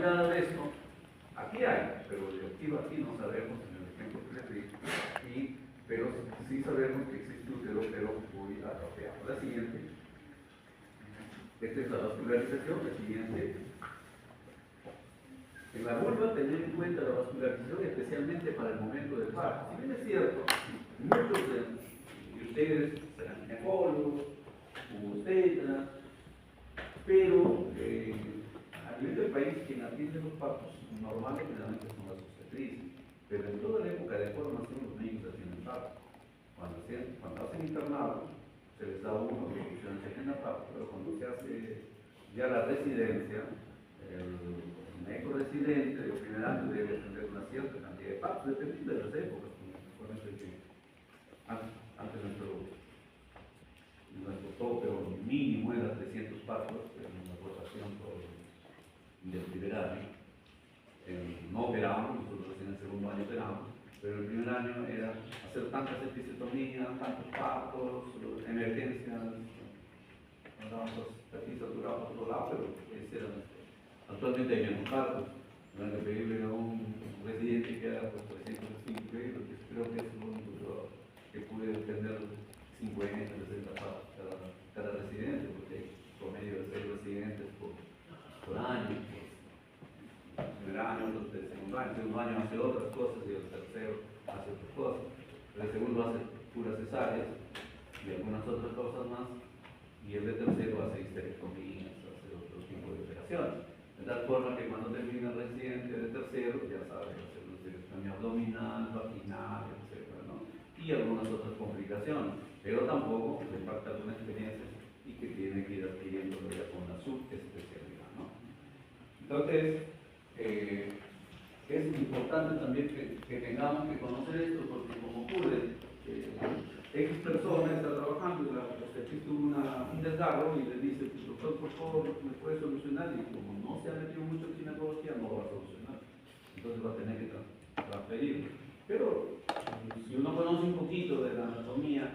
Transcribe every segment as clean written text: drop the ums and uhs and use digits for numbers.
mirada de esto, aquí hay, pero directivo aquí no sabemos en el ejemplo que les di, pero sí sabemos que existe útero, pero muy atrofiado. La siguiente, esta es la vascularización, la siguiente. En la vulva tener en cuenta la vascularización especialmente para el momento del parto. Si bien es cierto, muchos de ustedes serán ginecólogos, obstetras, pero a nivel del país quien atiende los partos normales generalmente son las obstetrices, pero en toda la época de formación los médicos atienden partos. Cuando hacen internado se les da una solución de parto, pero cuando se hace ya la residencia, el médico residente o primer año debe atender una cierta cantidad de partos, dependiendo de las épocas. Antes nuestro tope mínimo era 300 partos en la rotación del primer año. No operábamos, nosotros en el segundo año operábamos, pero el primer año era hacer tantas episiotomías, tantos partos, emergencias, andábamos aquí saturados por otro lado, pero ese era nuestro. Actualmente hay menos partos. No hay que pedirle a un residente que haga 305 porque creo que es lo único que puede tener 50, 60 partos cada residente, porque hay promedio de 6 residentes por año. El primer año, otros del segundo año hace otras cosas y el tercero hace otras cosas. El segundo hace puras cesáreas y algunas otras cosas más, y el de tercero hace histerectomías, hace otro tipo de operaciones. De tal forma que cuando termina el residente de tercero, ya sabe hacer una histerectomía abdominal, vaginal, etc., ¿no? Y algunas otras complicaciones, pero tampoco le falta alguna experiencia y que tiene que ir adquiriendo ya con una subespecialidad, ¿no? Entonces, es importante también que tengamos que conocer esto, porque como ocurre, X persona está trabajando y la obstetriz tuvo un desgarro y le dice, doctor, por favor, ¿me puede solucionar? Y como no se ha metido mucho en ginecología, no va a solucionar. Entonces va a tener que transferir. Pero si uno conoce un poquito de la anatomía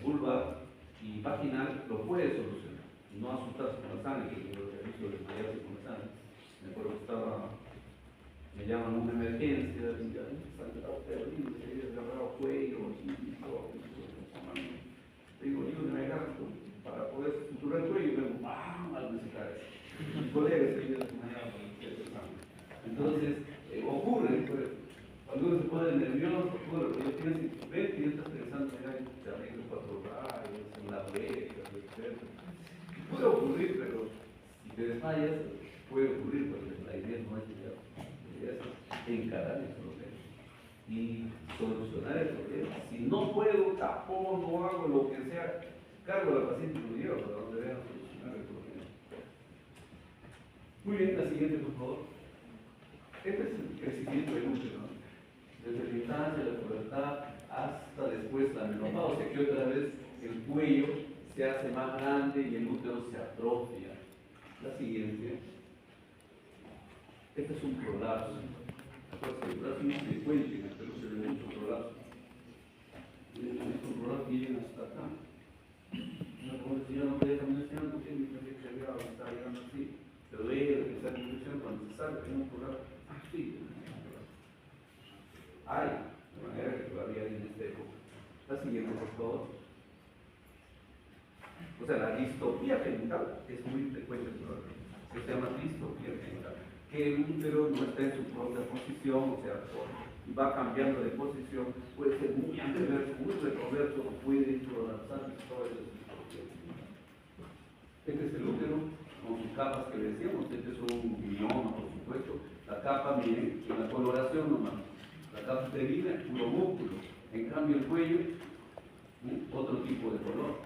vulvar y vaginal, lo puede solucionar. No asustarse con la sangre, que yo he visto desmayarse con la sangre. Me acuerdo que me llaman a una emergencia, y ya sangrado terrible, se había agarrado cuello, y todo. Digo, me agarro para poder suturar el cuello, y luego, ¡pam!, algo se cae. Mi colega se había desmayado con el sangre. Entonces, ocurre, pues, cuando uno se pone nervioso, ocurre, porque yo pienso, ven que yo estás pensando, mira, te arreglo 4 rayos, en la oreja, etc. Puede ocurrir, pero si te desmayas, puede ocurrir, porque la idea no es llegar. Encarar el problema y solucionar el problema. Si no puedo, tapo, no hago lo que sea, cargo al paciente y lo llevo para donde vean solucionar el problema. Muy bien, la siguiente, por favor. Este es el crecimiento del útero, ¿no? Desde la infancia, la pubertad, hasta después la menopausia, que otra vez el cuello se hace más grande y el útero se atrofia. La siguiente. Este es un prolapso. El prolapso no es frecuente, en el Perú se ve mucho prolapso. Estos prolapsos llegan hasta acá. Como si yo no podía caminar, porque mi familia se veía, estaba llegando así. Pero veía que esa conclusión cuando se sale, tiene un prolapso así. Hay, de manera que todavía hay en esta época. La siguiente, por favor. O sea, la distopía genital es muy frecuente todavía. Se llama distopía genital. Que el útero no está en su propia posición, o sea, va cambiando de posición, puede ser muy reverso, muy retroverso, o puede prolapsar toda esa situación. Este es el útero con sus capas que decíamos, este es un mioma, por supuesto. La capa, miren, en la coloración nomás, la capa uterina es puro músculo, en cambio el cuello, otro tipo de color,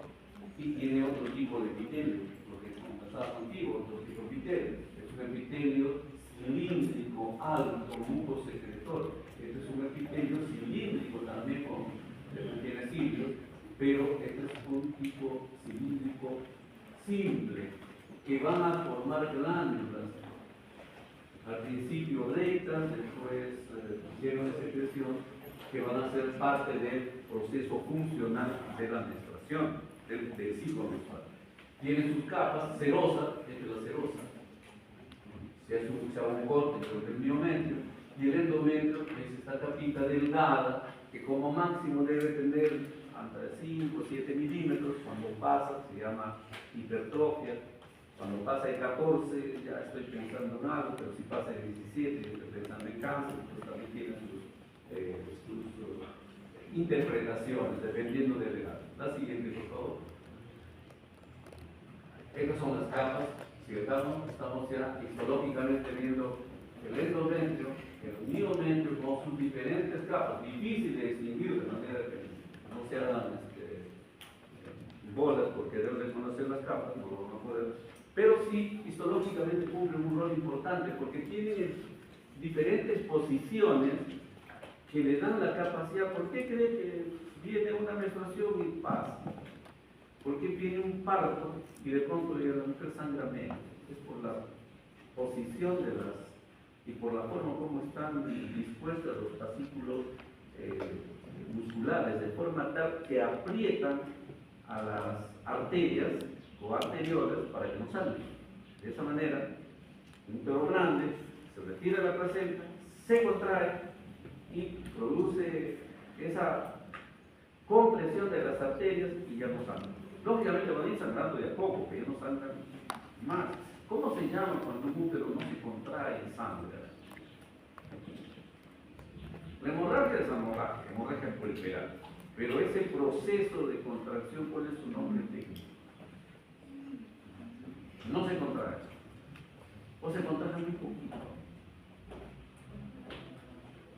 y tiene otro tipo de epitelio, porque como estaba contigo, otro tipo de epitelio, es un epitelio cilíndrico, alto, muco secretor. Este es un epitelio cilíndrico también, tiene cilios, pero este es un tipo cilíndrico simple, que van a formar glándulas, al principio rectas, después lleno de secreción, que van a ser parte del proceso funcional de la menstruación, del ciclo menstrual. Tiene sus capas, serosa, esta es la serosa, que se llama un corte, que es el miometrio, y el endometrio, que es esta capita delgada, que como máximo debe tener entre 5 o 7 milímetros. Cuando pasa se llama hipertrofia. Cuando pasa de 14 ya estoy pensando en algo, pero si pasa de 17 yo estoy pensando en cáncer. Pues también tienen sus interpretaciones dependiendo de la edad. La siguiente, por favor. Estas son las capas. Si estamos ya histológicamente viendo el endometrio, el miometrio con sus diferentes capas, difícil de distinguir de manera que no se hagan bolas por querer desconocer las capas, no podemos. Pero sí, histológicamente cumplen un rol importante porque tienen diferentes posiciones que le dan la capacidad. ¿Por qué cree que viene una menstruación y pasa? ¿Por qué viene un parto y de pronto la mujer sangra menos? Es por la posición de las y por la forma como están dispuestos los fascículos musculares, de forma tal que aprietan a las arterias o arteriolas para que no salgan. De esa manera, un útero grande se retira la placenta, se contrae y produce esa compresión de las arterias y ya no sangran. Lógicamente van a ir sangrando de a poco, que ya no sangran más. ¿Cómo se llama cuando un útero no se contrae y sangra? La hemorragia es hemorragia puerperal, pero ese proceso de contracción, ¿cuál es su nombre técnico? No se contrae, o se contrae muy poquito.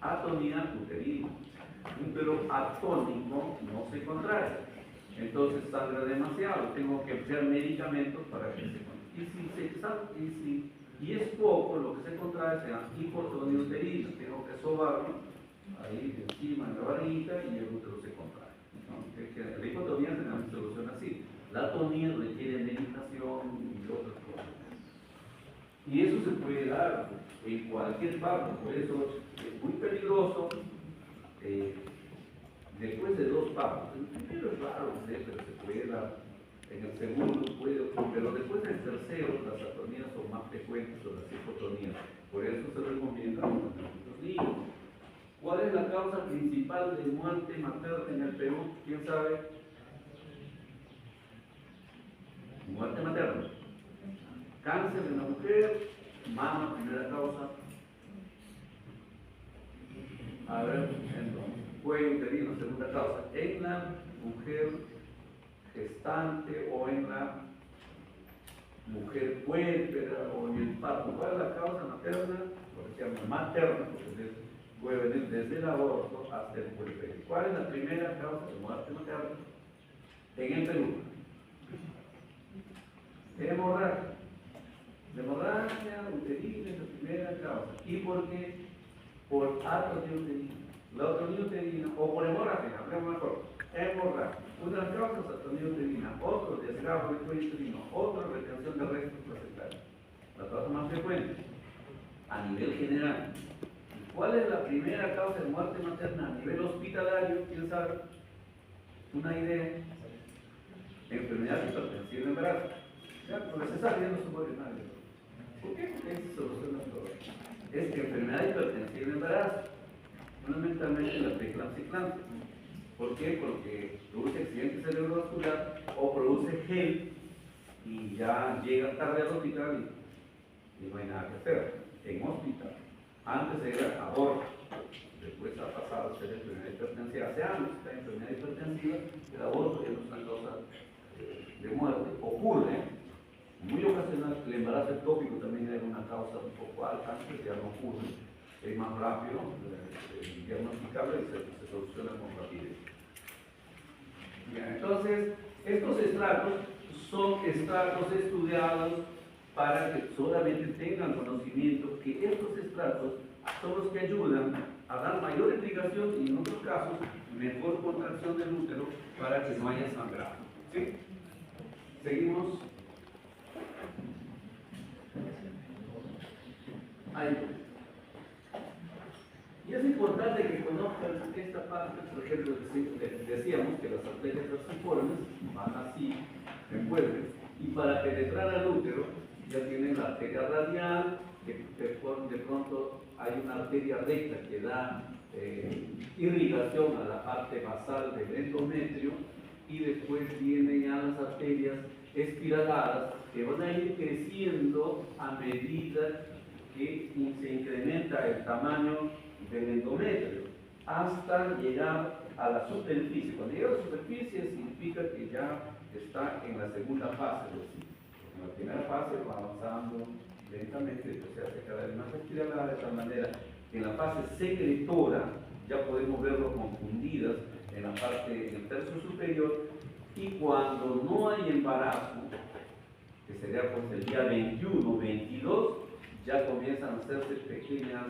Atonía uterina. Un útero atónico no se contrae, entonces sangra demasiado, tengo que emplear medicamentos para que se contrae. Y es poco lo que se contrae, se llama hipotonía uterina, tengo que sobarlo ahí encima en la barriguita y el útero se contrae, ¿no? La hipotonía se soluciona así. La atonía requiere medicación y otras cosas. Y eso se puede dar en cualquier parto, por eso es muy peligroso después de 2 partos. El primero es raro, pero se puede dar. En el segundo puede ocurrir, pero después del tercero las atonías son más frecuentes o las hipotonías. Por eso se recomienda a los niños. ¿Cuál es la causa principal de muerte materna en el Perú? ¿Quién sabe? Muerte materna. Cáncer en la mujer, mama, primera causa. A ver, cuello uterino, segunda causa. En la mujer gestante o en la mujer puérpera o en el parto. ¿Cuál es la causa materna? Lo que se llama materna, porque puede venir desde el aborto hasta el puerperio. ¿Cuál es la primera causa de muerte materna en el Perú? Hemorragia. La hemorragia uterina es la primera causa. ¿Y por qué? Por atonía uterina. La atonía uterina, o por hemorragia, hablemos mejor. Hemorragia. Una de las causas, atonía uterina. Otro, desgarro del cuello uterino. Otro, retención de restos placentarios. La causa más frecuente a nivel general. ¿Cuál es la primera causa de muerte materna a nivel hospitalario? ¿Quién sabe? ¿Una idea? Enfermedad hipertensiva en embarazo. Ya, porque se está viendo su nadie. ¿Por qué? Porque se soluciona todo. Es que enfermedad hipertensiva en embarazo, fundamentalmente la preeclampsia. ¿Por qué? Porque produce accidente cerebrovascular o produce gel y ya llega tarde al hospital y no hay nada que hacer. En hospital. Antes era aborto, después ha pasado a ser enfermedad hipertensiva. Hace años está en enfermedad hipertensiva, el aborto ya no es una causa de muerte. Ocurre, muy ocasional, el embarazo ectópico también era una causa un poco alta, antes ya no ocurre, es más rápido, diagnosticable y se soluciona con rapidez. Bien, entonces, estos estratos son estratos estudiados para que solamente tengan conocimiento que estos estratos son los que ayudan a dar mayor explicación y en otros casos mejor contracción del útero para que no haya sangrado. ¿Sí? Seguimos. Ahí. Y es importante que conozcan esta parte, por ejemplo, decíamos que las arterias falciformes van así, envuelven, y para penetrar al útero ya tienen la arteria radial, de pronto hay una arteria recta que da irrigación a la parte basal del endometrio, y después vienen ya las arterias espiraladas que van a ir creciendo a medida que se incrementa el tamaño del endometrio hasta llegar a la superficie. Cuando llega a la superficie significa que ya está en la segunda fase del ciclo. En la primera fase va avanzando lentamente, después se hace cada vez más espiralada, de tal manera que en la fase secretora ya podemos verlo confundidas en la parte del tercio superior, y cuando no hay embarazo, que sería pues el día 21, 22, ya comienzan a hacerse pequeñas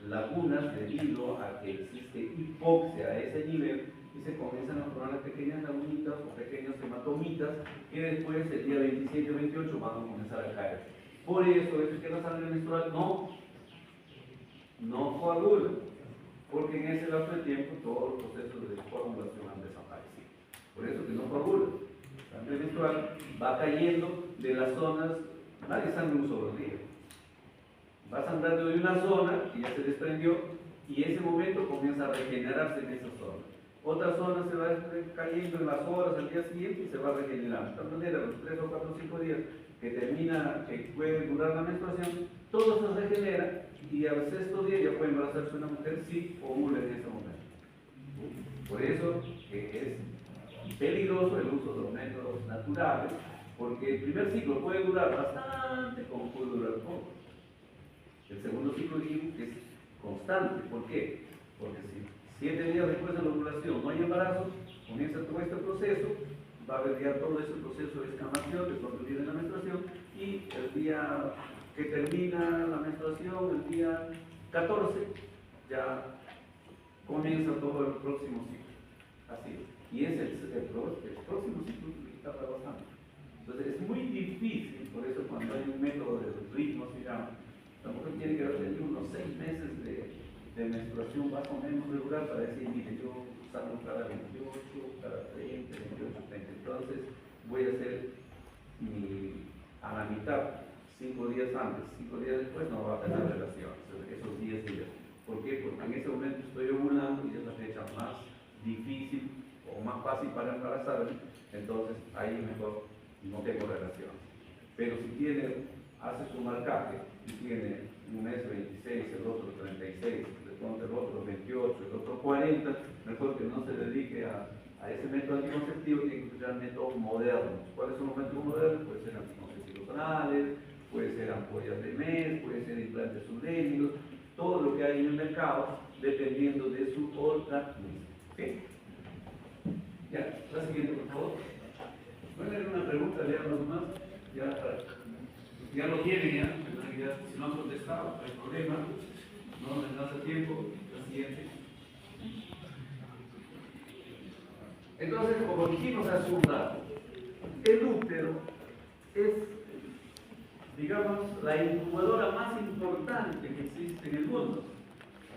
lagunas debido a que existe hipoxia a ese nivel, y se comienzan a formar pequeñas lagunitas o pequeños hematomitas que después el día 27 o 28 van a comenzar a caer. Por eso es que la sangre menstrual no coagula, porque en ese lapso de tiempo todos los procesos de coagulación han desaparecido. Por eso que no coagula. La sangre menstrual va cayendo de las zonas, nadie sangra un solo día. Va sangrando de una zona que ya se desprendió, y en ese momento comienza a regenerarse en esa zona. Otra zona se va cayendo en las horas al día siguiente y se va regenerando. De tal manera, los 3 o 4 o 5 días que puede durar la menstruación, todo se regenera, y al 6.º día ya puede embarazarse una mujer si ovula en ese momento. Por eso es peligroso el uso de los métodos naturales, porque el primer ciclo puede durar bastante como puede durar poco. El segundo ciclo dijimos que es constante. ¿Por qué? Porque si 7 días después de la ovulación no hay embarazo, comienza todo este proceso, va a haber ya todo ese proceso de escamación que cuando viene la menstruación, y el día que termina la menstruación, el día 14, ya comienza todo el próximo ciclo. Así. Y es el próximo ciclo que está trabajando. Entonces es muy difícil, por eso cuando hay un método de ritmo, digamos, la mujer tiene que tener unos 6 meses de menstruación más o menos regular para decir, mire, yo salgo cada 28, cada 30, 28, 30. Entonces voy a hacer a la mitad, 5 días antes, 5 días después no va a tener relaciones, esos 10 días. ¿Por qué? Porque en ese momento estoy ovulando y es la fecha más difícil o más fácil para embarazarme, entonces ahí mejor no tengo relaciones. Pero si hace su marcaje y tiene un mes 26, el otro 36, de pronto el otro 28, el otro 40, mejor que no se dedique a ese método anticonceptivo, tiene que usar métodos modernos. ¿Cuáles son los métodos modernos? Puede ser anticonceptivos orales, puede ser ampollas de mes, puede ser implantes subdénicos, todo lo que hay en el mercado, dependiendo de su organismo. ¿Okay? Ya, la siguiente, por favor. ¿Pueden leer una pregunta? Leamos más. Ya lo tienen, si no han contestado, no hay problema. No les hace tiempo. La siguiente. Entonces, como dijimos hace un rato, el útero es, digamos, la incubadora más importante que existe en el mundo.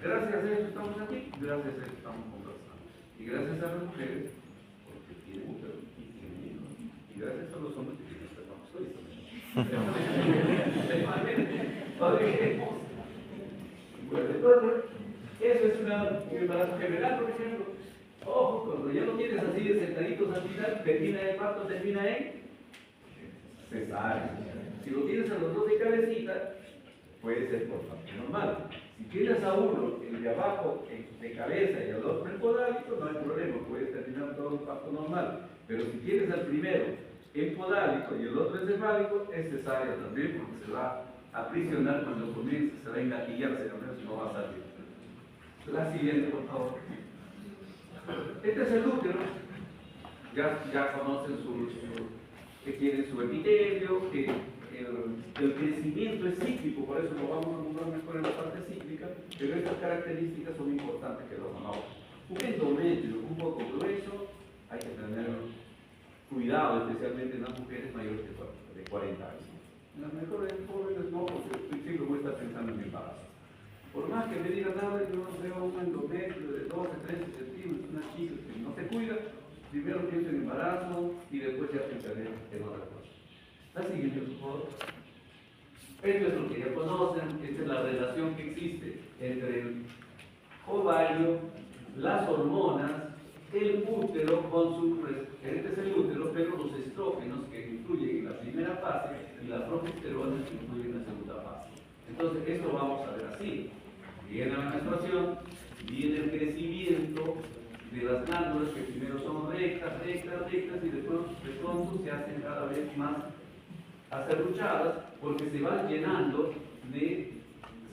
Gracias a eso estamos aquí, gracias a eso estamos conversando. Y gracias a las mujeres, porque tienen útero y tienen hijos. Y gracias a los hombres que tienen espermatozoides. Bueno, entonces, eso es un embarazo general, por ejemplo. Ojo, cuando ya lo tienes así de sentaditos al final, termina el parto, termina en cesárea. Si lo tienes a los dos de cabecita, puede ser por parto normal. Si tienes a uno, el de abajo, de cabeza, y al otro en podálico, no hay problema, puedes terminar todo el parto normal. Pero si tienes al primero en podálico y el otro en cefálico, es cesárea también, porque se va a aprisionar cuando comience, se va a engatillar, si no va a salir. La siguiente, por favor. Este es el útero. Ya conocen que tiene su epitelio, que el crecimiento es cíclico, por eso lo vamos a nombrar mejor en la parte cíclica, pero estas características son importantes que lo conozcan. Un endometrio un poco grueso, hay que tener cuidado, especialmente en las mujeres mayores de 40 años. En las mejores jóvenes no, porque el principio voy a estar pensando en embarazo. Por más que me digan nada, yo veo un endometrio de 12, 13 centímetros, una chica que no se cuida, primero pienso en embarazo y después ya pensaré en otra cosa. La siguiente, por favor. Esto es lo que ya conocen, esta es la relación que existe entre el ovario, las hormonas, el útero con su, este es el útero, pero los estrógenos que influyen en la primera fase y la progesterona que influyen en la segunda fase. Entonces, esto lo vamos a ver así. Viene la menstruación, viene el crecimiento de las glándulas que primero son rectas, rectas, rectas y de pronto se hacen cada vez más acerruchadas porque se van llenando de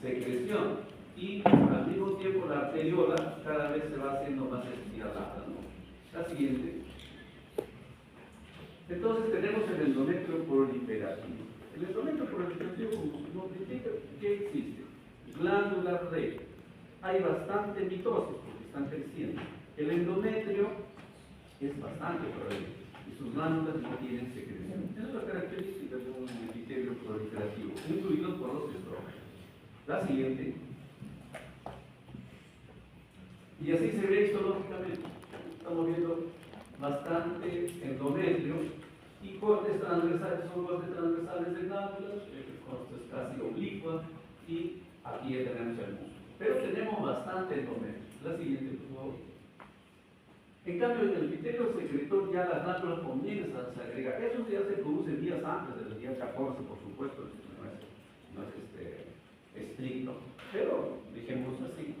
secreción y al mismo tiempo la arteriola cada vez se va haciendo más estirada, ¿no? La siguiente. Entonces tenemos el endometrio proliferativo. El endometrio proliferativo, como su nombre indica, ¿qué existe? Glándulas rectas. Hay bastante mitosis porque están creciendo. El endometrio es bastante proliferativo y sus glándulas no tienen secreción. Esa es la característica de un epitelio proliferativo, incluido por los estrógenos. La siguiente. Y así se ve histológicamente. Estamos viendo bastante endometrio y cortes transversales, son cortes transversales de glándulas, el corte es casi oblicua y aquí ya tenemos el músculo. Pero tenemos bastante endometrio. La siguiente, por favor. En cambio, en el epitelio secretor ya las glándulas comienzan a segregar. Eso ya se produce días antes del día 14, por supuesto, no es estricto, pero dejemos así.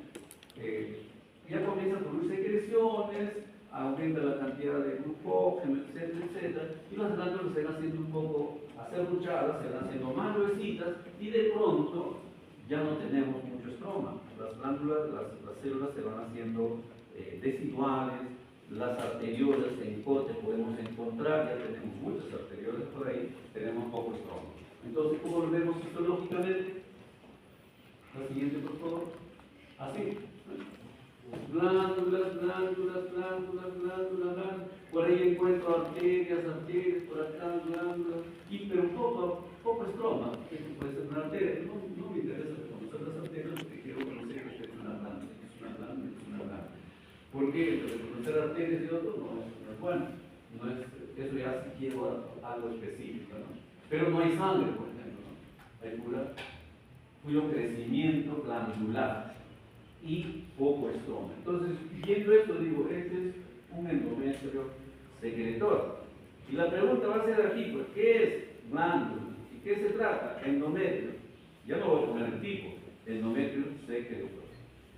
Ya comienzan a producir secreciones, aumenta la cantidad de glucógeno, etcétera, etcétera, y las glándulas se van haciendo un poco acerruchadas, se van haciendo más gruesitas, y de pronto ya no tenemos mucho estroma. Las glándulas, las células se van haciendo desiguales, las arteriolas en corte podemos encontrar, ya tenemos muchas arteriolas por ahí, tenemos poco estroma. Entonces, ¿cómo lo vemos histológicamente? La siguiente, por favor. Así. Glándulas, glándulas, glándulas, glándulas, glándulas. Por ahí encuentro arterias, por acá glándulas. Pero poco estroma. Esto puede ser una arteria. No me interesa conocer las arterias porque quiero conocer que es una glándula, es una glándula, es una glándula. ¿Por qué? Reconocer arterias y otros no es bueno. Eso ya sí quiero algo específico, ¿no? Pero no hay sangre, por ejemplo, ¿no? Hay puro crecimiento glandular y poco estroma. Entonces, viendo esto, digo, este es un endometrio secretor. Y la pregunta va a ser aquí, pues, ¿qué es glándula? ¿Y qué se trata? Endometrio. Ya no voy a poner el tipo, endometrio secretor.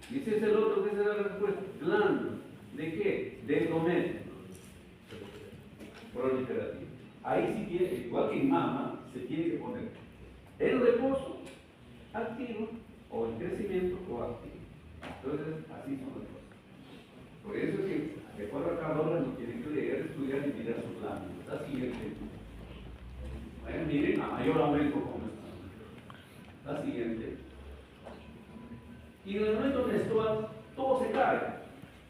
Y ese es el otro que se da la respuesta, glándula. ¿De qué? De endometrio proliferativo. Ahí sí tiene, igual que en mama, se tiene que poner el reposo activo o el crecimiento coactivo. Entonces, así son las cosas. Por eso es que de acuerdo a cada hora nos tienen que leer, estudiar y mirar sus glándulas. La siguiente. Bueno, miren, a mayor aumento como está. La siguiente. Y en el momento menstrual, todo se cae,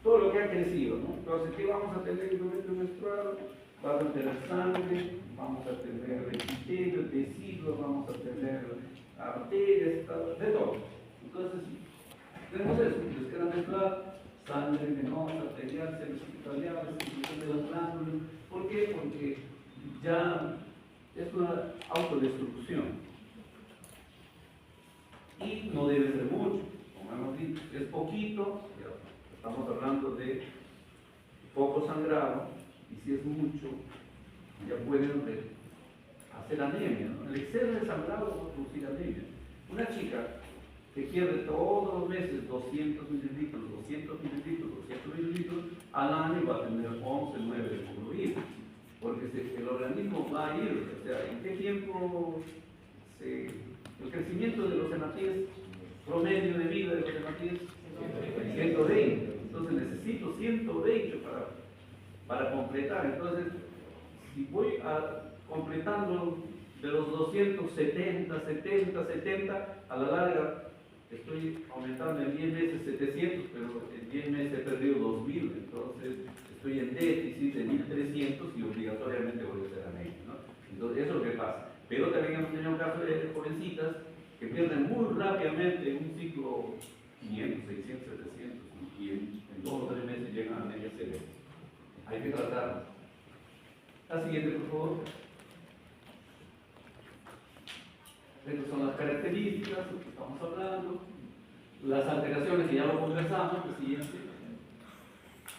todo lo que ha crecido, ¿no? Entonces, ¿qué vamos a tener en el momento menstrual? Vamos a tener sangre, vamos a tener epitelio, tejidos, vamos a tener arterias, de todo. Entonces, tenemos eso, descarga menstrual, sangre venosa, arterial, células epiteliales, secreción de las glándulas. ¿Por qué? Porque ya es una autodestrucción. Y no debe ser mucho, como hemos dicho, es poquito, ya estamos hablando de poco sangrado, y si es mucho, ya pueden hacer anemia, ¿no? El exceso de sangrado va a producir anemia. Una chica que pierde todos los meses 200 mililitros, 200 mililitros, 200 mililitros, al año va a tener 11, 9 de hemoglobina, porque el organismo va a ir, o sea, ¿en qué tiempo el crecimiento de los hematíes, promedio de vida de los hematíes? 120, entonces necesito 120 para completar. Entonces, si voy completando de los 270, 70, a la larga estoy aumentando en 10 meses 700, pero en 10 meses he perdido 2000, entonces estoy en déficit de 1300 y obligatoriamente voy a hacer anemia, ¿no? Entonces, eso es lo que pasa. Pero también hemos tenido casos de jovencitas que pierden muy rápidamente en un ciclo 500, 600, 700, y en 2 o 3 meses llegan a anemia severa. Hay que tratarlo. La siguiente, por favor. Estas son las características de lo que estamos hablando. Las alteraciones que ya lo conversamos, el siguiente.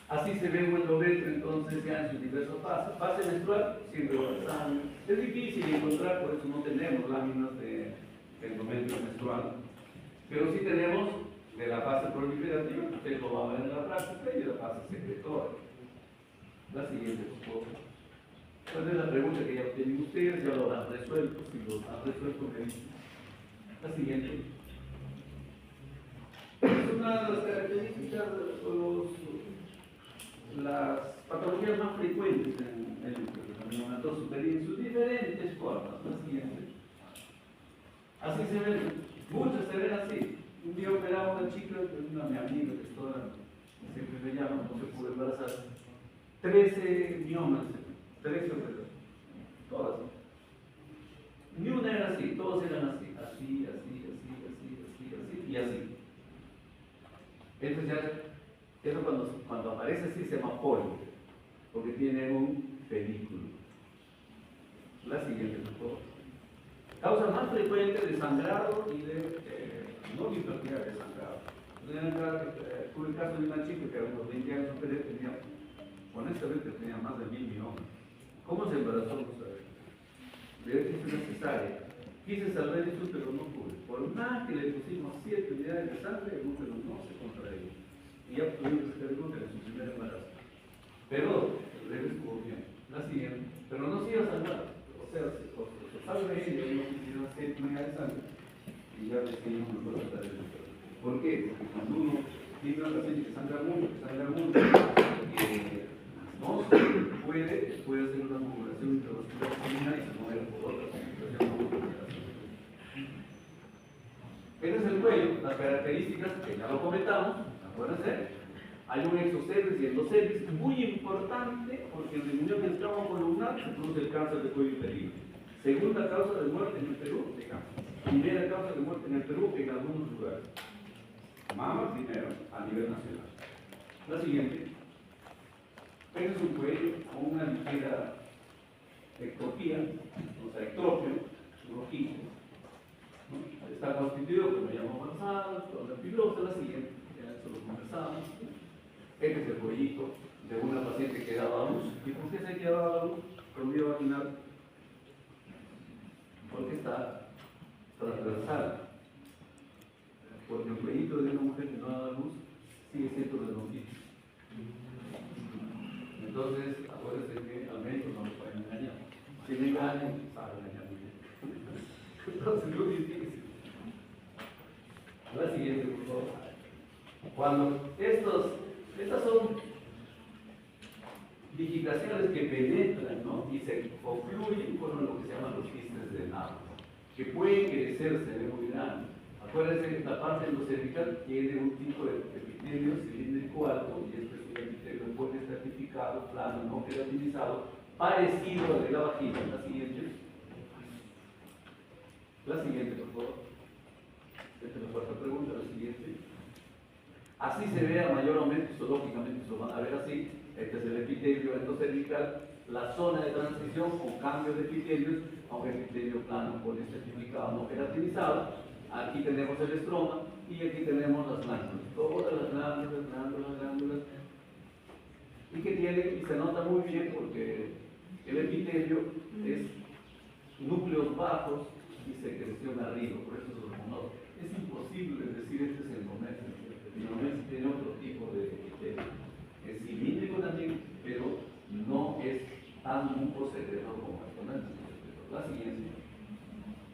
Así se ve un endometrio entonces ya en sus diversas fases. Fase menstrual, siempre va a sangre. Es difícil encontrar, por eso no tenemos láminas de endometrio menstrual. Pero sí tenemos de la fase proliferativa, usted lo va a ver en la práctica, y de la fase secretora. La siguiente, por favor. ¿Cuál es la pregunta que ya tienen ustedes? Ya lo han resuelto, si lo han resuelto, me dicen. La siguiente. Es una de las características las patologías más frecuentes en el neonato superior en sus diferentes formas. La siguiente. Así se ven, muchas se ven así. Un día operaba una chica, una mi amiga que es toda, siempre me llama, no se pudo embarazar. 13 miomas, 13 operaciones, todas. Ni una era así, todos eran así, así, y así. Entonces ya, eso cuando aparece así se llama polio, porque tiene un película. La siguiente, por favor. Causa más frecuente de sangrado y de no infertilidad, de sangrado. Tuve el caso de una chica que a unos 20 años tenía, honestamente tenía más de 1000 miomas. ¿Cómo se embarazó? No sabía. Le hice una cesárea. Quise salvar eso, pero no pude. Por más que le pusimos 7 unidades de sangre, el útero no se contraía. Y ya tuvimos que descubrir su primer embarazo. Pero le estuvo bien. La siguiente. Pero no se iba a salvar. O sea, se salva ella y no quisieron 7 unidades de sangre. Y ya decidimos mejor tratar el útero. ¿Por qué? Porque cuando uno tiene una paciente que sangra mucho, no se puede hacer una acumulación intravascular y se muere por otra complicación. Este es el cuello, las características que ya lo comentamos, acuérdense. Hay un exocervix y endocervix muy importante porque en disminución del trauma columnar se produce el cáncer de cuello uterino. Segunda causa de muerte en el Perú, de cáncer. Primera causa de muerte en el Perú en algunos lugares. Mama primero, a nivel nacional. La siguiente. Este es un cuello con una ligera ectopía, o sea, ectropio, rojizo. ¿No? Está constituido, como llamamos avanzado, con la fibrosa. La siguiente, ya eso lo conversamos. Este es el cuellito de una paciente que daba a luz. ¿Y por qué se daba a luz? Con vía vaginal. Porque está transversal. Porque el cuellito de una mujer que no da a luz sigue siendo redondito. Entonces, acuérdense que al médico no lo pueden engañar. Si le engañan, saben engañar muy bien. Entonces, es muy difícil. La siguiente, por favor. Cuando estas son digitaciones que penetran, ¿no? Y se ocluyen con lo que se llaman los quistes de nabo, que pueden crecer, se ve muy grande. Acuérdense que la parte endocervical tiene un tipo de epitelio cilíndrico alto, y este es un epitelio poliestratificado, plano, no queratinizado, parecido al de la vagina. La siguiente, por favor. Esta es la cuarta pregunta, la siguiente. Así se ve a mayor aumento, histológicamente se lo van a ver así. Este es el epitelio endocervical, la zona de transición con cambio de epitelios a un epitelio plano poliestratificado, no queratinizado. Aquí tenemos el estroma y aquí tenemos las glándulas, todas las glándulas, y que tiene, y se nota muy bien porque el epitelio es núcleos bajos y secreción arriba, por eso es hormonal. Es imposible decir este es el endometrio. El endometrio tiene otro tipo de epitelio. Es cilíndrico también, pero no es tan mucosecretor como el endometrio. La siguiente.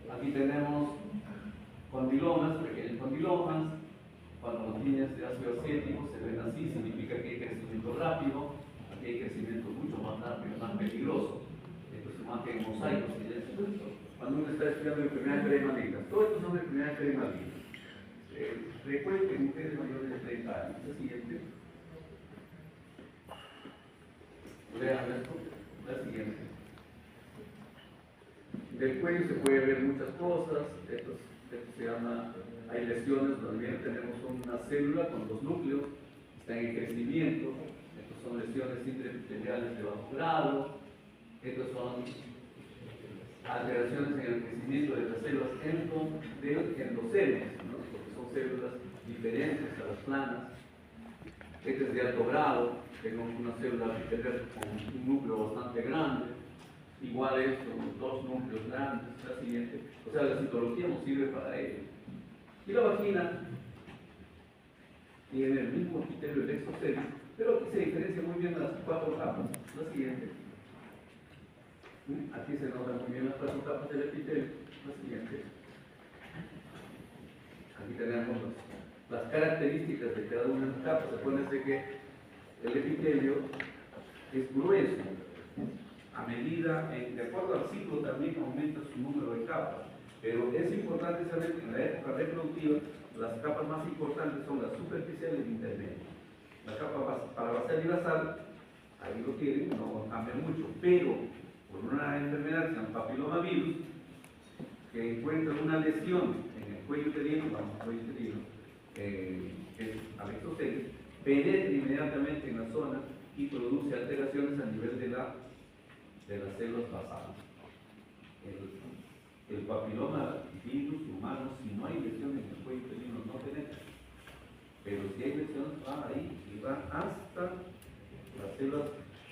Aquí tenemos condilomas, pequeños condilomas. Cuando las líneas de ácido acético se ven así, significa que hay crecimiento rápido. Aquí hay crecimiento mucho más rápido, más peligroso. Esto se marca en mosaicos. Cuando uno está estudiando enfermedades premalignas, todos estos son enfermedades premalignas. Frecuente en mujeres mayores de 30 años. La siguiente. Vean esto. La siguiente. Del cuello se puede ver muchas cosas. Esto se llama, hay lesiones donde bien tenemos una célula con dos núcleos, están en crecimiento. Estas son lesiones intraepiteliales de bajo grado. Estos son alteraciones en el crecimiento de las células endoceles, ¿no? Porque son células diferentes a las planas. Este es de alto grado, tenemos una célula epitelioide con un núcleo bastante grande, igual esto, dos núcleos grandes, la siguiente. O sea, la citología nos sirve para ello. Y la vagina tiene el mismo epitelio del exocelio, pero aquí se diferencia muy bien las cuatro capas. La siguiente. Aquí se notan muy bien las cuatro capas del epitelio. La siguiente. Aquí tenemos las características de cada una de las capas. Acuérdense que el epitelio es grueso. A medida, de acuerdo al ciclo, también aumenta su número de capas. Pero es importante saber que en la época reproductiva las capas más importantes son la superficial y el intermedio. La capa parabasal y basal, ahí lo tienen, no cambia mucho, pero por una enfermedad que se llama papilomavirus, que encuentra una lesión en el cuello uterino, que es al exocelio, penetra inmediatamente en la zona y produce alteraciones a nivel de las células basales. El papiloma virus humano, si no hay lesiones en el cuello uterino, no penetra. Pero si hay lesiones, va ahí y va hasta las células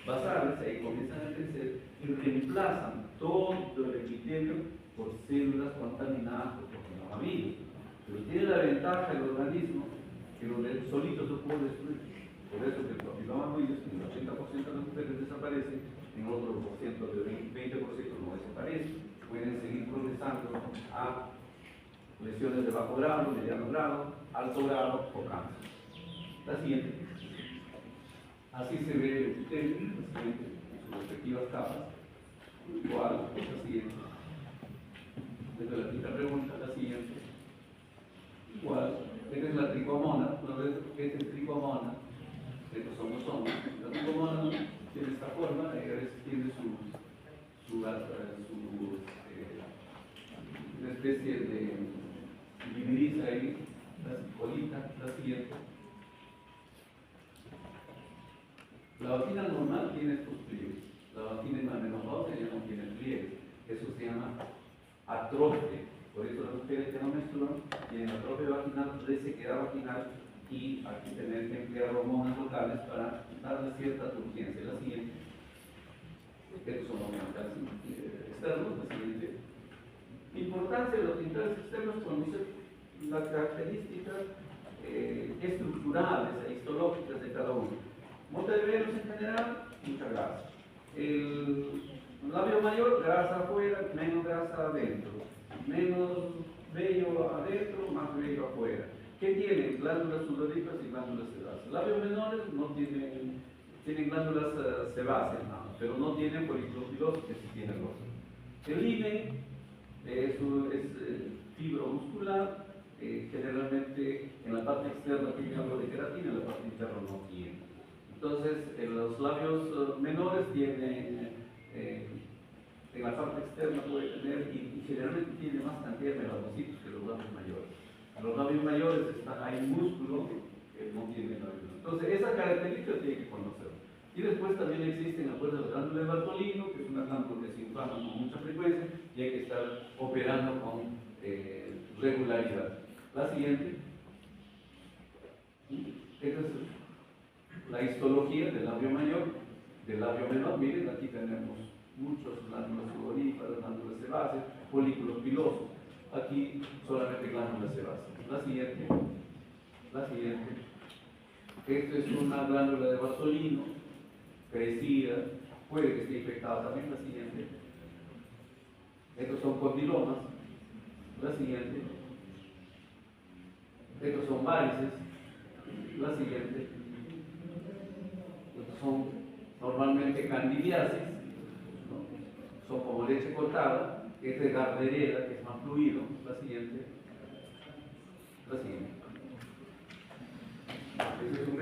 basales, ahí comienzan a crecer y reemplazan todo el epitelio por células contaminadas por papillomavirus. Pero tiene la ventaja el organismo que lo solito se puede destruir. Por eso que el papillomavirus en el 80% de las mujeres desaparece, en otro por ciento de 20% no desaparece. Pueden seguir progresando a lesiones de bajo grado, mediano grado, alto grado o cáncer. La siguiente. Así se ve el epitelio, en sus respectivas capas. Igual, la siguiente. Desde la quinta pregunta, la siguiente. Igual, esta es la tricomona, esta es tricomona, estos son los hongos. La tricomona tiene esta forma, tiene una especie de dividiza ahí, la colita, la siguiente. La vagina normal tiene estos pliegues, la vagina en la menopausia ya no tiene pliegues, eso se llama atrofia. Por eso las mujeres que no menstruan tienen atrofia vaginal, resequedad vaginal y aquí tener que emplear hormonas locales para darle cierta turgencia. La siguiente. Estos son los genitales externos. La siguiente. Importancia de los genitales externos: conocer las características estructurales e histológicas de cada uno. Mota de velos en general, mucha grasa. El labio mayor, grasa afuera, menos grasa adentro. Menos vello adentro, más vello afuera. ¿Qué tienen? Glándulas sudoríparas y glándulas sebáceas. Labios menores no tienen glándulas sebáceas, no, pero no tienen folículos pilosos, que sí tienen los. El himen es fibro muscular, generalmente en la parte externa tiene algo de queratina, en la parte interna no tiene. Entonces, en los labios menores tienen, en la parte externa puede tener, y generalmente tiene más cantidad de melanocitos que los labios mayores. En los labios mayores hay músculo que no tiene labios. Entonces, esa característica tiene que conocer. Y después también existen, acuérdense, la glándula de Bartolino, que es una glándula que se inflama con mucha frecuencia y hay que estar operando con regularidad. La siguiente. Esta es la histología del labio mayor, del labio menor. Miren, aquí tenemos muchas glándulas sudoríparas, glándulas sebáceas, folículos pilosos. Aquí solamente glándulas sebáceas. La siguiente. La siguiente. Esta es una glándula de Bartolino, crecida, puede que esté infectada también. La siguiente. Estos son condilomas. La siguiente. Estos son varices. La siguiente. Estos son normalmente candidiasis, ¿no? Son como leche cortada. Este es Gardnerella, que es más fluido. La siguiente. La siguiente. Este es un